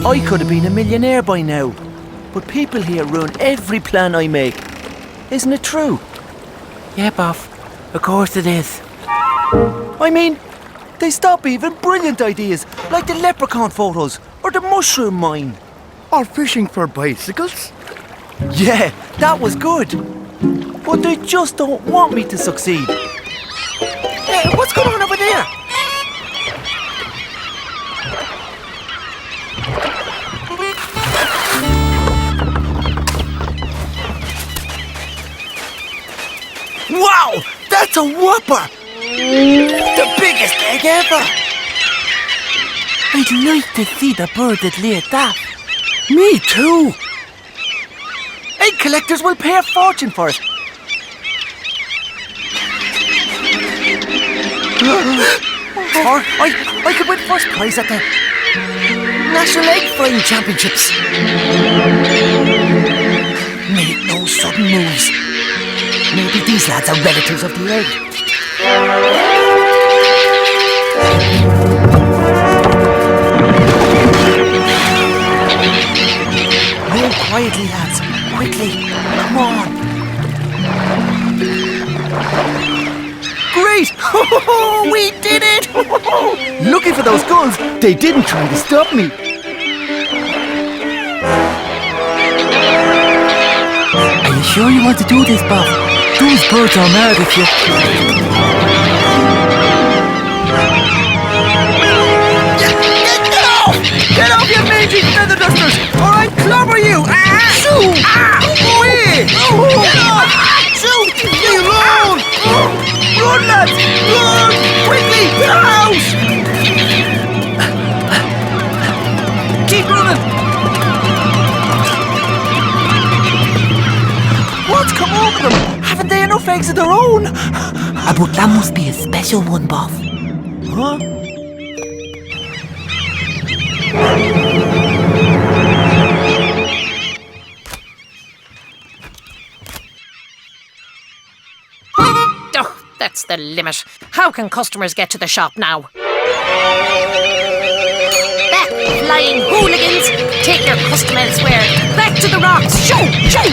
I could have been a millionaire by now, but people here ruin every plan I make. Isn't it true? Yeah, Boff. Of course it is. I mean, they stop even brilliant ideas, like the leprechaun photos or the mushroom mine. Or fishing for bicycles. Yeah, that was good. But they just don't want me to succeed. Hey, what's going on over there? Wow, that's a whopper! The biggest egg ever! I'd like to see the bird that laid that. Me too! Egg collectors will pay a fortune for it. Or I could win first prize at the National Egg Frying Championships. Make no sudden moves. Maybe these lads are relatives of the egg. Move quietly, lads. Quickly. Come on. Great! We did it! Looking for those guns, they didn't try to stop me. Are you sure you want to do this, Bob? Those birds are mad at you. Get off! Get off, you mangy feather dusters! Or I clobber you! Shoo! Away! Get off! Shoo! Leave me alone! Run, lads! Run! Quickly! To the house! Keep running! What's come over them? Haven't they enough eggs of their own? But that must be a special one, Bob. Huh? Oh, that's the limit. How can customers get to the shop now? Back, flying hooligans! Take your custom elsewhere. Back to the rocks! Shoo! Shoo!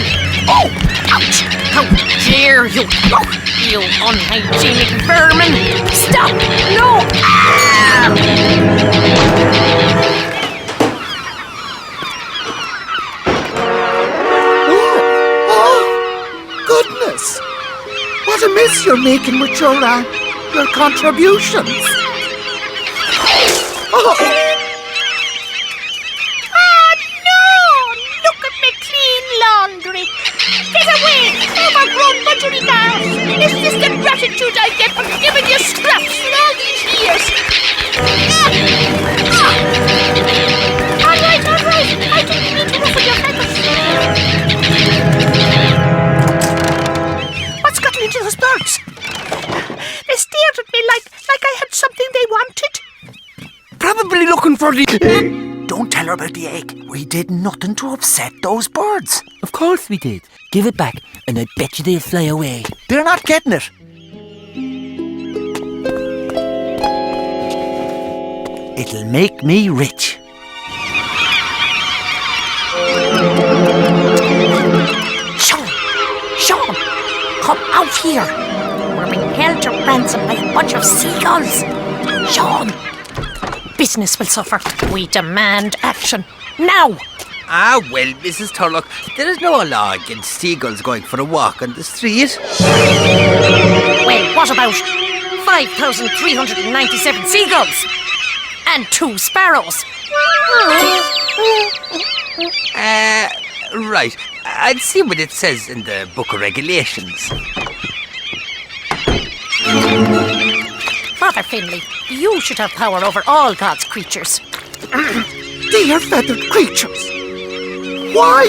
Oh! Ouch! How dare you! Oh, you unhygienic vermin! Stop! No! Ah! Oh, goodness! What a mess you're making with your contributions. Oh, no! Look at me clean laundry. Get away, overgrown budgerigars. Is this the gratitude I get for giving you scraps for all these years? All right. I didn't mean to ruffle your feathers. What's gotten into those birds? They stared at me like I had something they wanted. Probably looking for the... Don't tell her about the egg. We did nothing to upset those birds. Of course we did. Give it back, and I bet you they'll fly away. They're not getting it. It'll make me rich. Sean, come out here. We're being held to ransom by a bunch of seagulls. Sean, business will suffer. We demand action. Now! Ah, well, Mrs. Turlock, there is no law against seagulls going for a walk on the street. Well, what about 5,397 seagulls? And 2 sparrows? Right. I'll see what it says in the Book of Regulations. Father Finlay, you should have power over all God's creatures. Dear feathered creatures, why?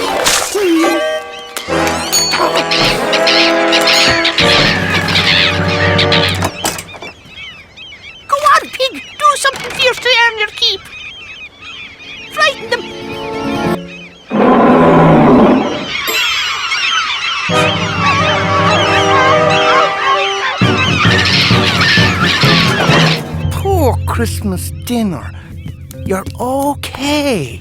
Go on, pig. Do something fierce to earn your keep. Frighten them. Poor Christmas dinner. You're okay.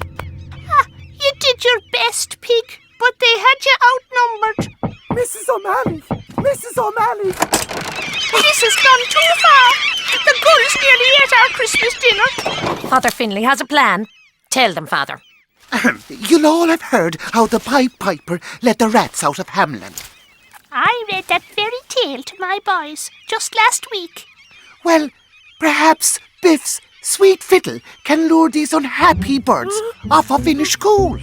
You did your best, pig, but they had you outnumbered. Mrs. O'Malley! Mrs. O'Malley! This has gone too far. The gulls nearly ate our Christmas dinner. Father Finlay has a plan. Tell them, Father. You'll all have heard how the Pied Piper let the rats out of Hamelin. I read that very tale to my boys just last week. Well, perhaps Biff's sweet fiddle can lure these unhappy birds off of Innish Cool.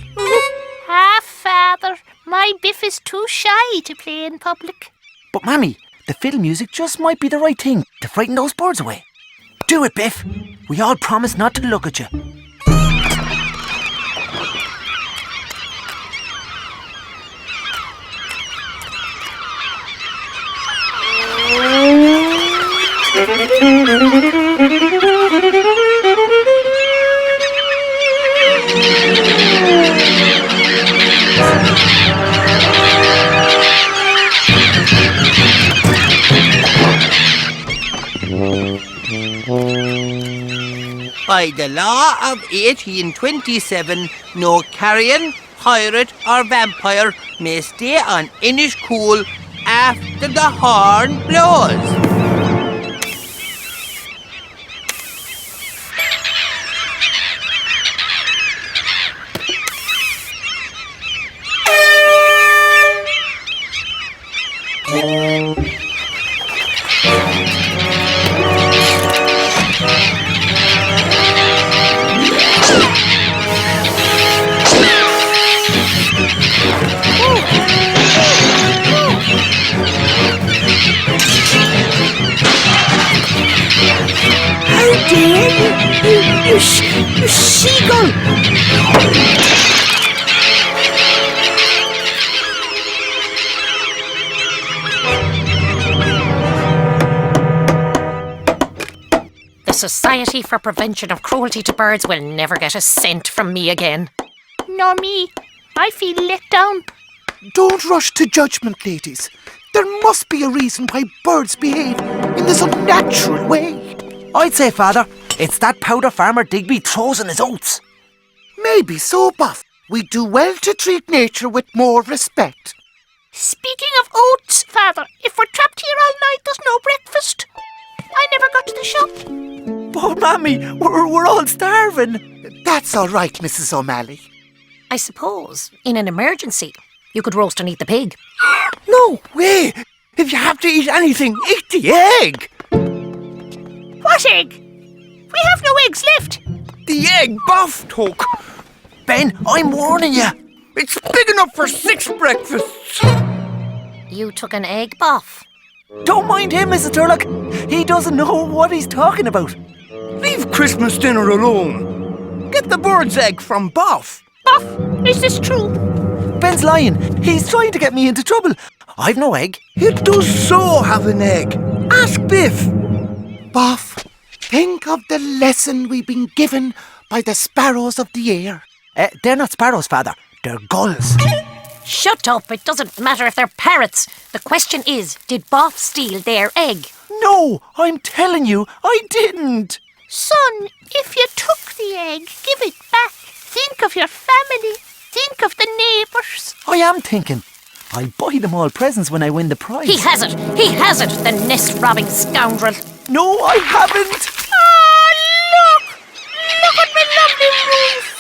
Father, my Biff is too shy to play in public. But, Mammy, the fiddle music just might be the right thing to frighten those birds away. Do it, Biff. We all promise not to look at you. By the law of 1827, no carrion, pirate or vampire may stay on Innish Cool after the horn blows. You seagull! The Society for Prevention of Cruelty to Birds will never get a cent from me again. Nor me. I feel let down. Don't rush to judgment, ladies. There must be a reason why birds behave in this unnatural way. I'd say, Father, it's that powder Farmer Digby throws in his oats. Maybe so, Buff. We do well to treat nature with more respect. Speaking of oats, Father, if we're trapped here all night, there's no breakfast. I never got to the shop. But, Mammy, we're all starving. That's all right, Mrs. O'Malley. I suppose, in an emergency, you could roast and eat the pig. No way! If you have to eat anything, eat the egg! What egg? We have no eggs left. The egg Buff took. Ben, I'm warning you. It's big enough for 6 breakfasts. You took an egg, Buff. Don't mind him, Mrs. Turlock. He doesn't know what he's talking about. Leave Christmas dinner alone. Get the bird's egg from Buff. Buff, is this true? Ben's lying. He's trying to get me into trouble. I've no egg. It does so have an egg. Ask Biff. Buff, think of the lesson we've been given by the sparrows of the air. They're not sparrows, Father. They're gulls. Shut up. It doesn't matter if they're parrots. The question is, did Buff steal their egg? No, I'm telling you, I didn't. Son, if you took the egg, give it back. Think of your family. Think of the neighbours. I am thinking. I'll buy them all presents when I win the prize. He has it. He has it, the nest-robbing scoundrel. No, I haven't. Oh, look! Look at my lovely roof.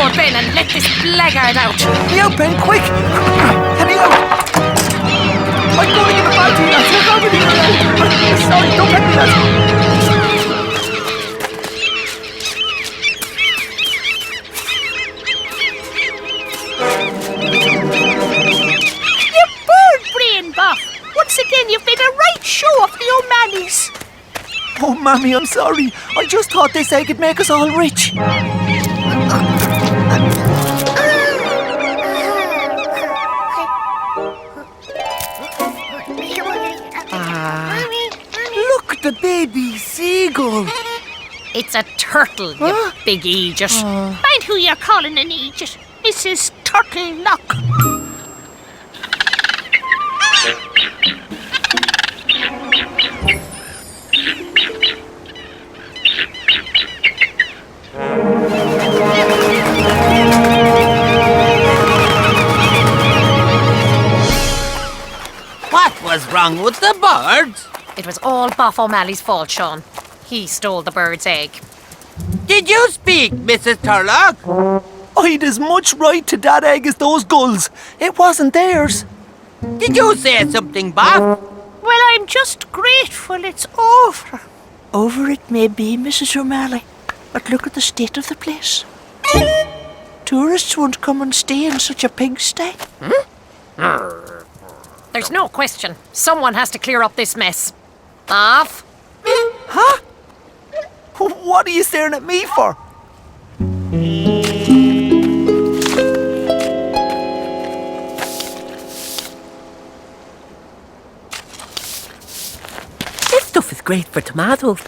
here, Ben, and let this blackguard out. Let me out, Ben, quick! Let me out! I'm going to give it back to you, lads. Look over here. I'm sorry, don't let me, lads. You bird brain buff! Once again, you've made a right show of the O'Malleys. Oh, Mammy, I'm sorry. I just thought this egg would make us all rich. Look, the baby seagull. It's a turtle, you big Aegis. Mind who you're calling an Aegis. Mrs. Turtle Luck. What was wrong with the birds? It was all Boff O'Malley's fault, Sean. He stole the bird's egg. Did you speak, Mrs. Turlock? I'd as much right to that egg as those gulls. It wasn't theirs. Did you say something, Bob? Well, I'm just grateful it's over. Over it may be, Mrs. O'Malley, but look at the state of the place. Tourists won't come and stay in such a pigsty. There's no question. Someone has to clear up this mess. Boff? Huh? What are you staring at me for? This stuff is great for tomatoes.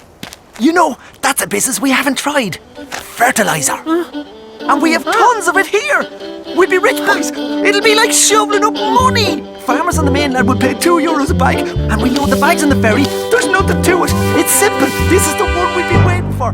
You know, that's a business we haven't tried. Fertilizer. And we have tons of it here. We'll be rich, boys. It'll be like shoveling up money. Farmers on the mainland would pay €2 a bag, and we load the bags on the ferry. There's nothing to it. It's simple. This is the one we've been waiting for.